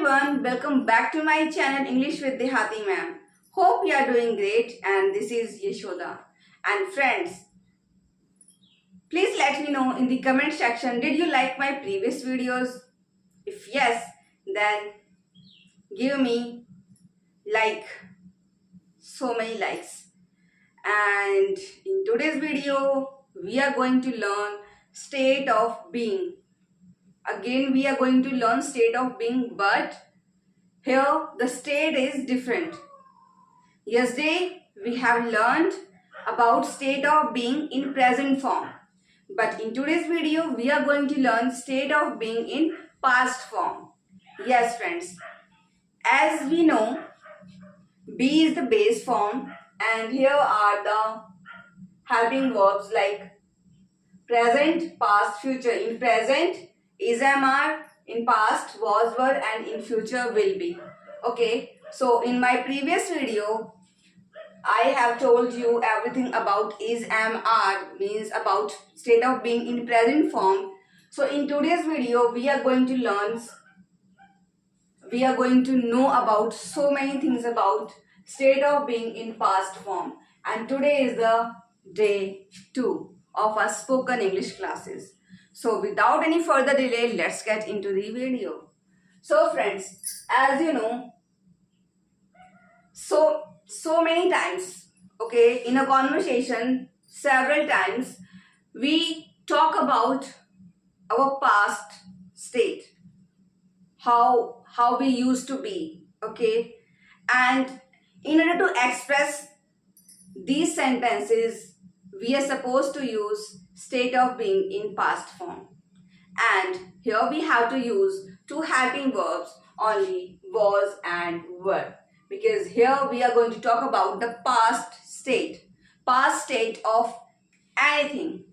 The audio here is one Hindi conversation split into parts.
everyone, welcome back to my channel English with Dehati ma'am. Hope you are doing great and this is Yashoda. And friends, please let me know in the comment section, did you like my previous videos? If yes, then give me like, so many likes. And in today's video, we are going to learn state of being. Again, we are going to learn state of being, but here the state is different. Yesterday we have learned about state of being in present form, but in today's video we are going to learn state of being in past form. Yes friends, as we know, be is the base form and here are the helping verbs like present, past, future. In present is, am, are, in past was, were, and in future will be. Okay, so in my previous video I have told you everything about is, am, are, means about state of being in present form. So in today's video we are going to know about so many things about state of being in past form, and today is the day 2 of our spoken English classes. So without any further delay, let's get into the video. So friends, as you know, so many times, okay, in a conversation, several times, we talk about our past state, how we used to be, okay, and in order to express these sentences, we are supposed to use state of being in past form. And here we have to use two helping verbs only, was and were, because here we are going to talk about the past state of anything.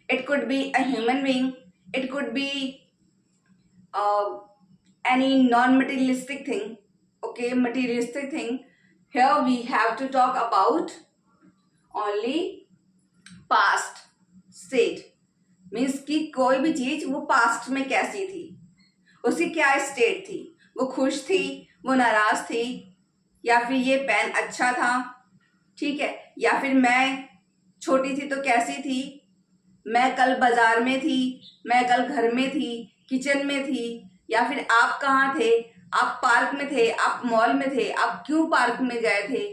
It could be a human being, it could be any non-materialistic thing, okay, materialistic thing. Here we have to talk about only past state, means कि कोई भी चीज वो पास्ट में कैसी थी, उसकी क्या स्टेट थी, वो खुश थी, वो नाराज थी, या फिर ये पेन अच्छा था, ठीक है, या फिर मैं छोटी थी तो कैसी थी, मैं कल बाजार में थी, मैं कल घर में थी, किचन में थी, या फिर आप कहाँ थे, आप पार्क में थे, आप मॉल में थे, आप क्यों पार्क में गए थे.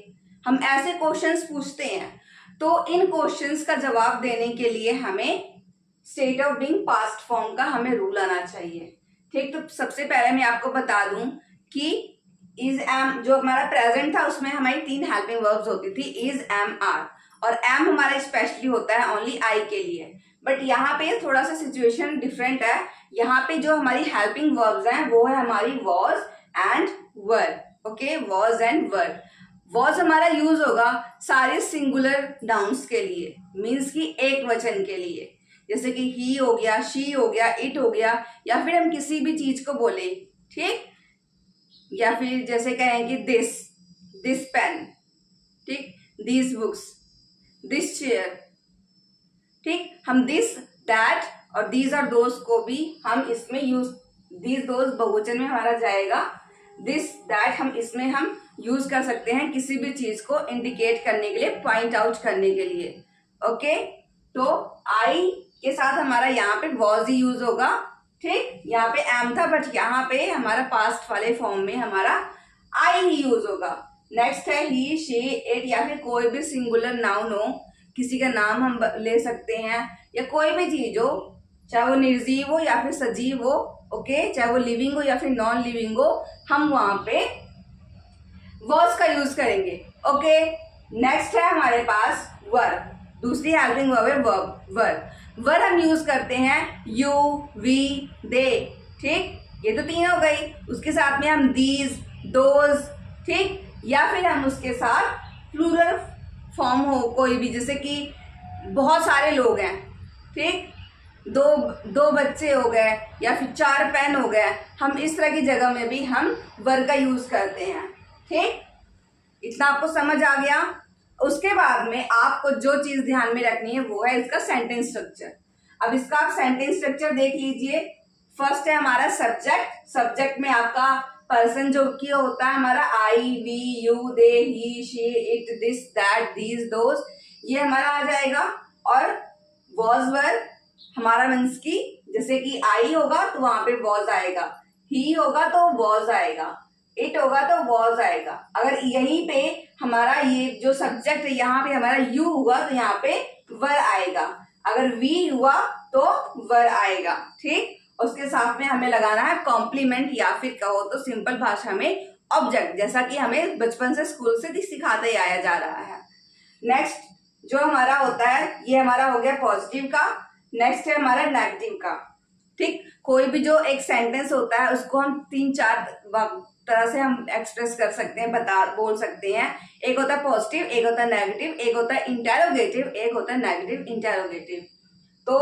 हम ऐसे क्वेश्चंस पूछते हैं. तो इन क्वेश्चंस का जवाब देने के लिए हमें state of being past form का हमें रूल आना चाहिए. ठीक, तो सबसे पहले मैं आपको बता दूं कि इज, एम जो हमारा प्रेजेंट था उसमें हमारी 3 हेल्पिंग वर्ब्स होती थी, इज, एम, आर, और एम हमारा स्पेशली होता है ओनली आई के लिए. बट यहाँ पे थोड़ा सा सिचुएशन डिफरेंट है. यहाँ पे जो हमारी हेल्पिंग वर्ब्स हैं वो है हमारी was and were. Okay, was and were. Was हमारा यूज होगा सारे सिंगुलर नाउन्स के लिए, मीन्स कि एक वचन के लिए, जैसे कि ही हो गया, शी हो गया, इट हो गया, या फिर हम किसी भी चीज को बोले, ठीक, या फिर जैसे कहें कि दिस पेन, ठीक, दिस बुक्स, दिस चेयर, ठीक, हम दिस, दैट और दीज आर दोज को भी हम इसमें यूज, दीज दोज बहुवचन में हमारा जाएगा, दिस दैट हम इसमें हम यूज कर सकते हैं किसी भी चीज को इंडिकेट करने के लिए, पॉइंट आउट करने के लिए. ओके, तो आई के साथ हमारा यहाँ पे वॉज ही यूज होगा, ठीक, यहाँ पे एम था बट यहाँ पे हमारा पास्ट वाले फॉर्म में हमारा आई ही यूज होगा. नेक्स्ट है ही, शी, इट, या फिर कोई भी सिंगुलर नाउन हो, किसी का नाम हम ले सकते हैं, या कोई भी चीज हो, चाहे वो निर्जीव हो या फिर सजीव हो, ओके, चाहे वो लिविंग हो या फिर नॉन लिविंग हो, हम वहां पे वर्स का यूज करेंगे. ओके, नेक्स्ट है हमारे पास वर. दूसरी हेल्पिंग वर्ब है वर. वर हम यूज करते हैं यू, वी, दे, ठीक, ये तो 3 हो गई. उसके साथ में हम दीज, दोज, ठीक, या फिर हम उसके साथ प्लूरल फॉर्म हो कोई भी, जैसे कि बहुत सारे लोग हैं, ठीक, दो बच्चे हो गए या फिर 4 पेन हो गए, हम इस तरह की जगह में भी हम वर का यूज करते हैं. ठीक, इतना आपको समझ आ गया. उसके बाद में आपको जो चीज ध्यान में रखनी है वो है इसका सेंटेंस स्ट्रक्चर. अब इसका आप सेंटेंस स्ट्रक्चर देख लीजिए. फर्स्ट है हमारा सब्जेक्ट। सब्जेक्ट में आपका पर्सन जो कि होता है हमारा I, we, you, they, he, she, it, this, that, these, those, ये हमारा आ जाएगा। और वॉज वर हमारा मीन्स की जैसे कि आई होगा तो वहां पे वॉज आएगा, ही होगा तो वॉज आएगा, इट होगा तो वॉज आएगा। अगर यहीं पे हमारा ये जो सब्जेक्ट है यहाँ पे हमारा यू हुआ तो यहाँ पे वर आएगा, अगर वी हुआ तो वर आएगा। ठीक, उसके साथ में हमें लगाना है कॉम्प्लीमेंट या फिर कहो तो सिंपल भाषा में ऑब्जेक्ट, जैसा कि हमें बचपन से स्कूल से सिखाते ही आया जा रहा है। नेक्स्ट जो हमारा होता है ये हमारा हो गया पॉजिटिव का। नेक्स्ट है हमारा नेगेटिव का। ठीक, कोई भी जो एक सेंटेंस होता है उसको हम 3-4 तरह से हम एक्सप्रेस कर सकते हैं, बोल सकते हैं। एक होता है पॉजिटिव, एक होता है नेगेटिव, एक होता है इंटेरोगेटिव, एक होता है नेगेटिव इंटेरोगेटिव। तो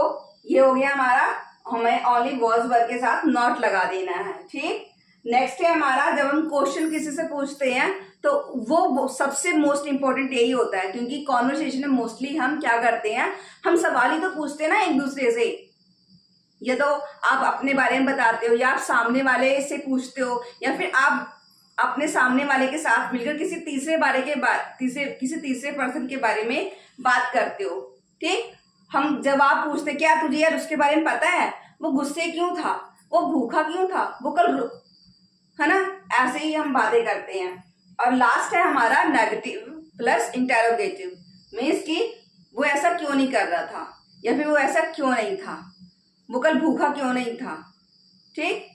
ये हो गया हमारा, हमें ओनली वॉज वर्ब के साथ नॉट लगा देना है। ठीक, नेक्स्ट है हमारा जब हम क्वेश्चन किसी से पूछते हैं तो वो सबसे मोस्ट इंपॉर्टेंट यही होता है, क्योंकि कॉन्वर्सेशन में मोस्टली हम क्या करते हैं, हम सवाल ही तो पूछते हैं ना एक दूसरे से। या तो आप अपने बारे में बताते हो, या आप सामने वाले से पूछते हो, या फिर आप अपने सामने वाले के साथ मिलकर किसी तीसरे पर्सन के बारे में बात करते हो। ठीक, हम जब आप पूछते क्या तुझे यार उसके बारे में पता है, वो गुस्से क्यों था, वो भूखा क्यों था, वो कल, है ना, ऐसे ही हम बातें करते हैं। और लास्ट है हमारा नेगेटिव प्लस इंटेरोगेटिव, मीन्स कि वो ऐसा क्यों नहीं कर रहा था, या फिर वो ऐसा क्यों नहीं था, वो कल भूखा क्यों नहीं था, ठीक,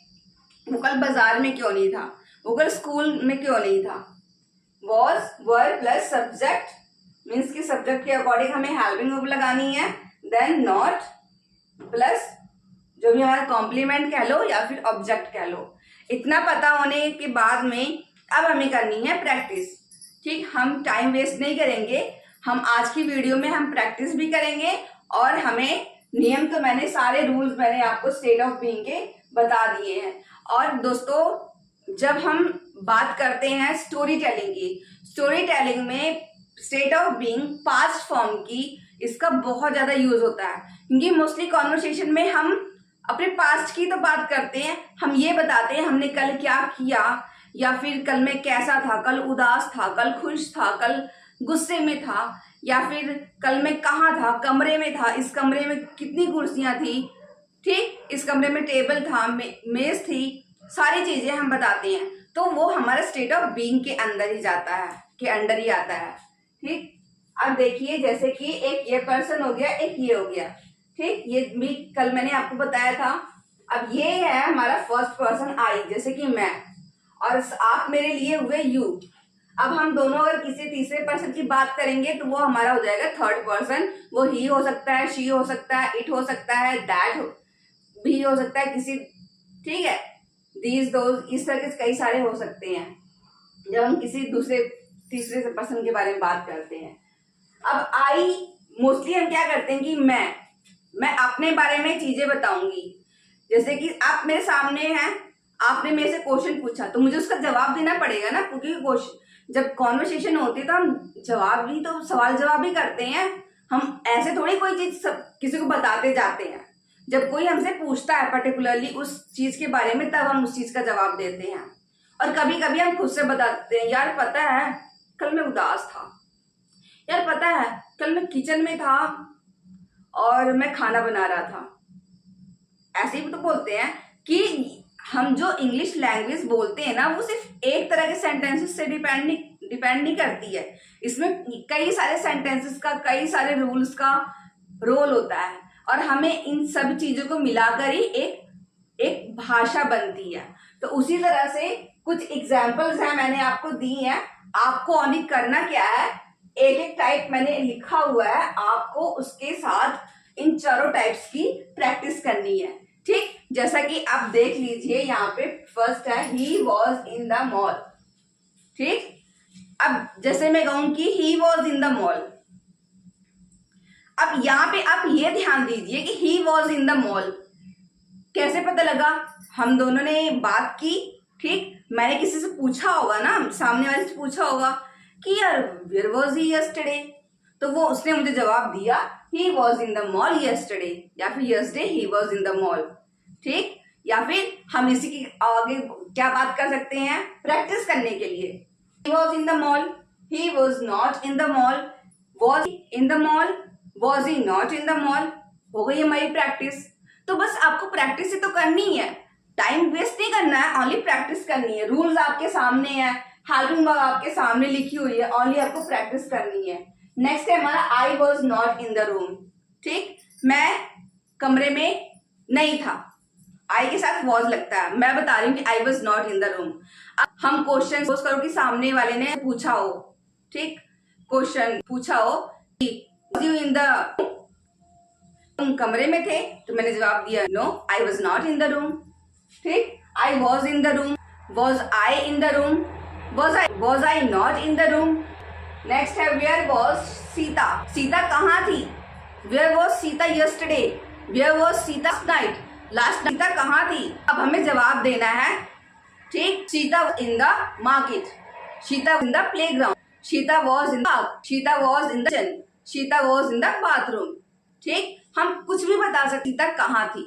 वो कल बाजार में क्यों नहीं था, वो कल स्कूल में क्यों नहीं था। Was were plus subject, means कि सब्जेक्ट के अकॉर्डिंग हमें हेल्पिंग वर्ब लगानी है। देन नॉट प्लस जो भी हमारा कॉम्प्लीमेंट कह लो या फिर ऑब्जेक्ट कह लो। इतना पता होने के बाद में अब हमें करनी है प्रैक्टिस। ठीक, हम टाइम वेस्ट नहीं करेंगे, हम आज की वीडियो में हम प्रैक्टिस भी करेंगे। और हमें नियम तो मैंने सारे रूल्स मैंने आपको स्टेट ऑफ बीइंग के बता दिए हैं। और दोस्तों जब हम बात करते हैं स्टोरी टेलिंग की, स्टोरी टेलिंग में state of being past form की इसका बहुत ज्यादा यूज होता है, क्योंकि मोस्टली कॉन्वर्सेशन में हम अपने पास्ट की तो बात करते हैं, हम ये बताते हैं हमने कल क्या किया, या फिर कल मैं कैसा था, कल उदास था, कल खुश था, कल गुस्से में था, या फिर कल मैं कहाँ था, कमरे में था, इस कमरे में कितनी कुर्सियां थी, ठीक, इस कमरे में टेबल था, मेज थी, सारी चीजें हम बताते हैं। तो वो हमारा स्टेट ऑफ बीइंग के अंदर ही जाता है, के अंदर ही आता है। ठीक, अब देखिए जैसे कि एक ये पर्सन हो गया, एक ये हो गया। ठीक, ये भी कल मैंने आपको बताया था। अब ये है हमारा फर्स्ट पर्सन आई, जैसे कि मैं, और आप मेरे लिए हुए यू। अब हम दोनों अगर किसी तीसरे पर्सन की बात करेंगे तो वो हमारा हो जाएगा थर्ड पर्सन। वो ही हो सकता है, शी हो सकता है, इट हो सकता है, दैट भी हो सकता है किसी, ठीक है, दीज दोज, इस तरह के कई सारे हो सकते हैं जब हम किसी दूसरे तीसरे पर्सन के बारे में बात करते हैं। अब आई मोस्टली हम क्या करते हैं कि मैं अपने बारे में चीजें बताऊंगी। जैसे कि आप मेरे सामने हैं, आपने मेरे से क्वेश्चन पूछा तो मुझे उसका जवाब देना पड़ेगा ना, क्योंकि क्वेश्चन जब कॉन्वर्सेशन होती है तो हम जवाब भी तो सवाल जवाब भी करते हैं। हम ऐसे थोड़ी कोई चीज किसी को बताते जाते हैं। जब कोई हमसे पूछता है पर्टिकुलरली उस चीज के बारे में तब हम उस चीज का जवाब देते हैं। और कभी कभी हम खुद से बताते हैं, यार पता है कल मैं उदास था, यार पता है कल मैं किचन में था और मैं खाना बना रहा था। ऐसे ही तो बोलते हैं कि हम जो इंग्लिश लैंग्वेज बोलते हैं ना वो सिर्फ एक तरह के सेंटेंसेस से डिपेंड नहीं करती है। इसमें कई सारे सेंटेंसेस का, कई सारे रूल्स का रोल होता है, और हमें इन सब चीजों को मिलाकर ही एक भाषा बनती है। तो उसी तरह से कुछ एग्जाम्पल्स हैं मैंने आपको दी हैं। आपको ओनली करना क्या है, एक एक टाइप मैंने लिखा हुआ है, आपको उसके साथ इन चारों टाइप्स की प्रैक्टिस करनी है। ठीक, जैसा कि आप देख लीजिए यहाँ पे फर्स्ट है he was in the mall. ठीक, अब जैसे मैं कहूं कि he was in the mall, अब यहाँ पे आप ये ध्यान दीजिए कि he was in the mall कैसे पता लगा, हम दोनों ने बात की। ठीक, मैंने किसी से पूछा होगा ना, सामने वाले से पूछा होगा कि यार वेयर वॉज ही यस्टरडे, तो वो उसने मुझे जवाब दिया he was in the mall yesterday, या फिर yesterday he was in the mall. ठीक, या फिर हम इसी की आगे क्या बात कर सकते हैं, प्रैक्टिस करने के लिए। He was in the mall, he was not in the mall, was he in the mall, was he not in the mall। हो गई हमारी प्रैक्टिस। तो बस आपको प्रैक्टिस ही तो करनी है, टाइम वेस्ट नहीं करना है, ओनली प्रैक्टिस करनी है। रूल्स आपके सामने है, हेल्पिंग वर्ब आपके सामने लिखी हुई है, ओनली आपको प्रैक्टिस करनी है। नेक्स्ट है हमारा आई was not in the room. ठीक, मैं कमरे में नहीं था, आई के साथ वॉज लगता है, मैं बता रही हूँ कि आई was not in the room. अब हम क्वेश्चन सपोज करो कि सामने वाले ने पूछा हो, ठीक, क्वेश्चन पूछा हो कि यू इन द, तुम कमरे में थे, तो मैंने जवाब दिया no I was not in the room. ठीक, I was in the room, was I in the room, was I not in the room. Next है वेयर वॉज सीता, सीता कहाँ थी, where was Sita yesterday, where was Sita night, last night Sita कहाँ थी। अब हमें जवाब देना है, ठीक, Sita in the market, Sita in the playground, Sita was in the park, Sita was in the kitchen, Sita was in the bathroom. ठीक, हम कुछ भी बता सकते सीता कहाँ थी,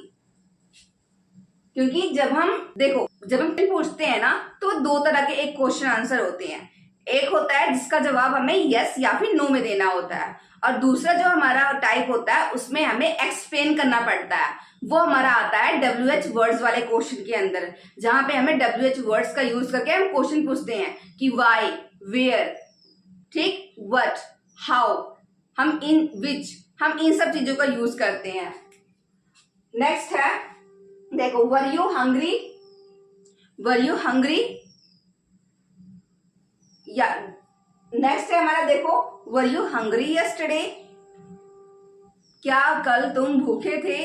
क्योंकि जब हम देखो जब हम पूछते हैं ना तो दो तरह के एक क्वेश्चन आंसर होते हैं। एक होता है जिसका जवाब हमें यस या फिर नो में देना होता है, और दूसरा जो हमारा टाइप होता है उसमें हमें एक्सप्लेन करना पड़ता है। वो हमारा आता है WH वर्ड्स वाले क्वेश्चन के अंदर, जहां पे हमें WH वर्ड्स का यूज करके हम क्वेश्चन पूछते हैं कि वाई, वेयर, ठीक, व्हाट, हाउ, हम इन विच, हम इन सब चीजों का यूज करते हैं। नेक्स्ट है देखो were you hungry, were you hungry, या नेक्स्ट है हमारा देखो वर यू हंग्री यस्टरडे, क्या कल तुम भूखे थे।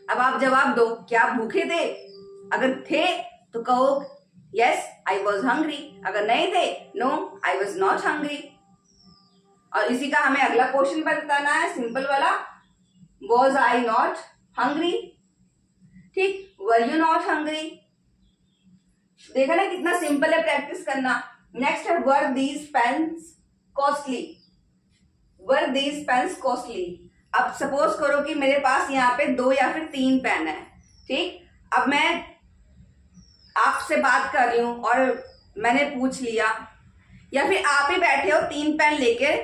अब आप जवाब दो, क्या भूखे थे, अगर थे तो कहो यस आई वॉज हंग्री, अगर नहीं थे no I was not hungry. और इसी का हमें अगला क्वेश्चन बताना है, सिंपल वाला, वॉज आई नॉट हंग्री। ठीक, वर यू नॉट हंग्री। देखा ना कितना सिंपल है प्रैक्टिस करना। नेक्स्ट है were these pens costly, were these pens costly. अब सपोज करो कि मेरे पास यहाँ पे 2 या फिर 3 पेन है, ठीक, अब मैं आपसे बात कर रही हूं और मैंने पूछ लिया, या फिर आप ही बैठे हो 3 पेन लेकर,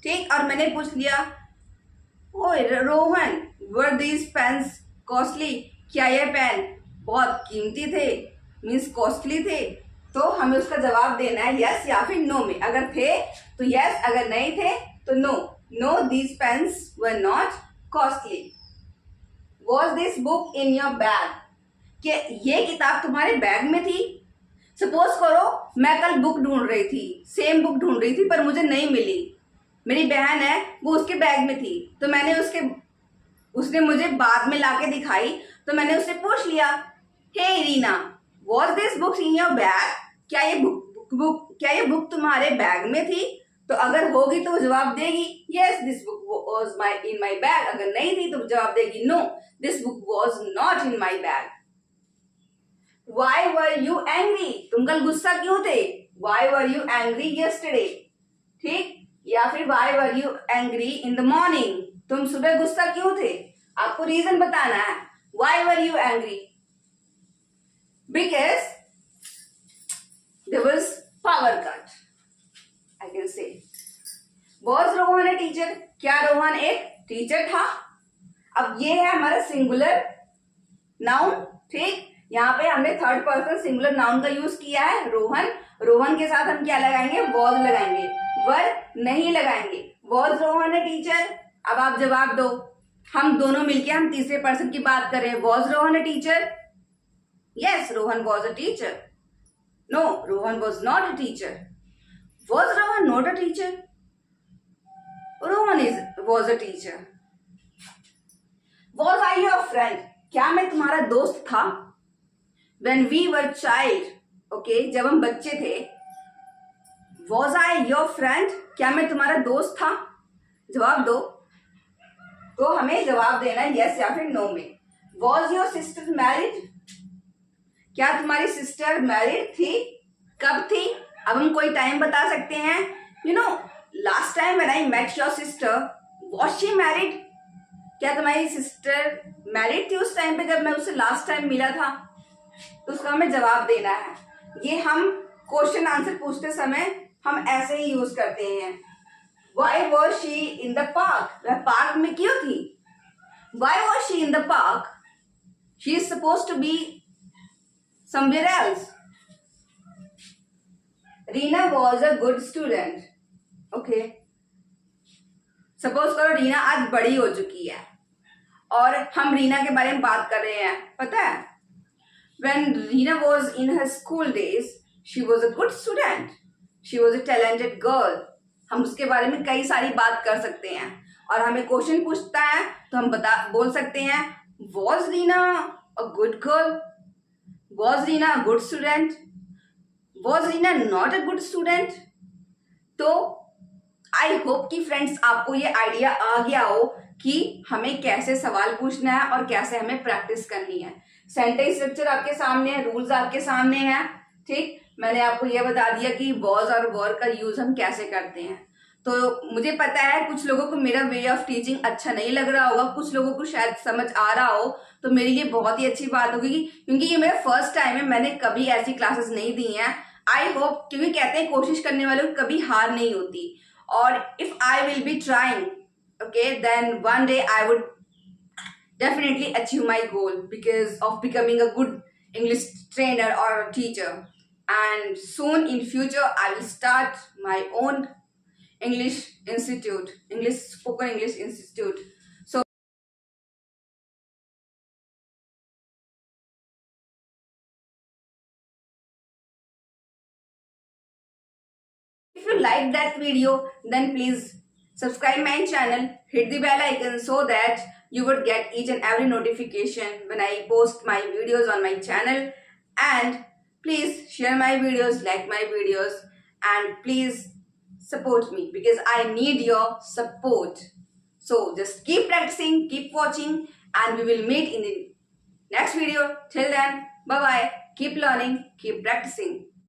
ठीक, और मैंने पूछ लिया ओए Rohan were these pens costly, क्या ये पेन बहुत कीमती थे, मीन्स कॉस्टली थे। तो हमें उसका जवाब देना है यस या फिर नो में, अगर थे तो यस, अगर नहीं थे तो no. No these pens were not costly. Was this book in your bag, कि ये किताब तुम्हारे बैग में थी। सपोज करो मैं कल बुक ढूंढ रही थी, सेम बुक ढूंढ रही थी पर मुझे नहीं मिली, मेरी बहन है वो उसके बैग में थी, तो मैंने उसने मुझे बाद में लाके दिखाई, तो मैंने उससे पूछ लिया hey Irina was this book in your bag, क्या ये बुक तुम्हारे बैग में थी। तो अगर होगी तो जवाब देगी yes this book was in my bag, अगर नहीं थी तो जवाब देगी no this book was not in my bag. Why were you angry, तुम कल गुस्सा क्यों थे, why were you angry yesterday, ठीक, या फिर why were you angry in the morning, तुम सुबह गुस्सा क्यों थे, आपको रीजन बताना है। Why were you angry, because there was power cut, I can say। was Rohan a teacher, क्या रोहन एक टीचर था। अब ये है हमारा सिंगुलर नाउन, ठीक, यहाँ पे हमने थर्ड पर्सन सिंगुलर नाउन का यूज किया है रोहन। रोहन के साथ हम क्या लगाएंगे, was लगाएंगे, वर नहीं लगाएंगे। was रोहन a टीचर, अब आप जवाब दो, हम दोनों मिलके हम तीसरे पर्सन की बात कर रहे हैं। was Rohan a teacher, yes Rohan was a teacher, no Rohan was not a teacher, was Rohan not a teacher, Rohan was a teacher। was I your friend, क्या मैं तुम्हारा दोस्त था। when we were child, okay, जब हम बच्चे थे। was I your friend, क्या मैं तुम्हारा दोस्त था, जवाब दो। तो हमें जवाब देना है yes या फिर no में। was your sister married, क्या तुम्हारी सिस्टर मैरिड थी, कब थी। अब हम कोई टाइम बता सकते हैं, you know last time when I met your sister was she married, क्या तुम्हारी सिस्टर मैरिड थी उस टाइम पे जब मैं उससे लास्ट टाइम मिला था? तो उसका हमें जवाब देना है। ये हम क्वेश्चन आंसर पूछते समय हम ऐसे ही यूज करते हैं। Why was she in the park? वह पार्क में क्यों थी? Why was she in the park? She is suppose to be somewhere else. Reena was a good student. Okay, suppose करो रीना आज बड़ी हो चुकी है और हम रीना के बारे में बात कर रहे हैं। पता है, when Reena was in her school days, she was a good student. She was a talented girl. हम उसके बारे में कई सारी बात कर सकते हैं और हमें क्वेश्चन पूछता है तो हम बोल सकते हैं was Reena a good girl? Was Reena a good student? Was Reena not a good student? तो आई होप कि फ्रेंड्स आपको ये आइडिया आ गया हो कि हमें कैसे सवाल पूछना है और कैसे हमें प्रैक्टिस करनी है। सेंटेंस स्ट्रक्चर आपके सामने है, रूल्स आपके सामने हैं। ठीक, मैंने आपको ये बता दिया कि वॉज और वर का यूज हम कैसे करते हैं। तो मुझे पता है कुछ लोगों को मेरा वे ऑफ टीचिंग अच्छा नहीं लग रहा होगा, कुछ लोगों को शायद समझ आ रहा हो, तो मेरे लिए बहुत ही अच्छी बात होगी क्योंकि ये मेरा फर्स्ट टाइम है, मैंने कभी ऐसी क्लासेस नहीं दी हैं। आई होप, क्योंकि कहते हैं कोशिश करने वालों की कभी हार नहीं होती। और if I will be trying, okay, then one day I would definitely achieve my goal because of becoming a good English trainer or a teacher. And soon in future I will start my own English institute, spoken English institute. So if you like that video, then please subscribe my channel, hit the bell icon so that you would get each and every notification when I post my videos on my channel. And please share my videos, like my videos, and please support me because I need your support. So just keep practicing, keep watching, and we will meet in the next video. Till then, bye bye. Keep learning, keep practicing.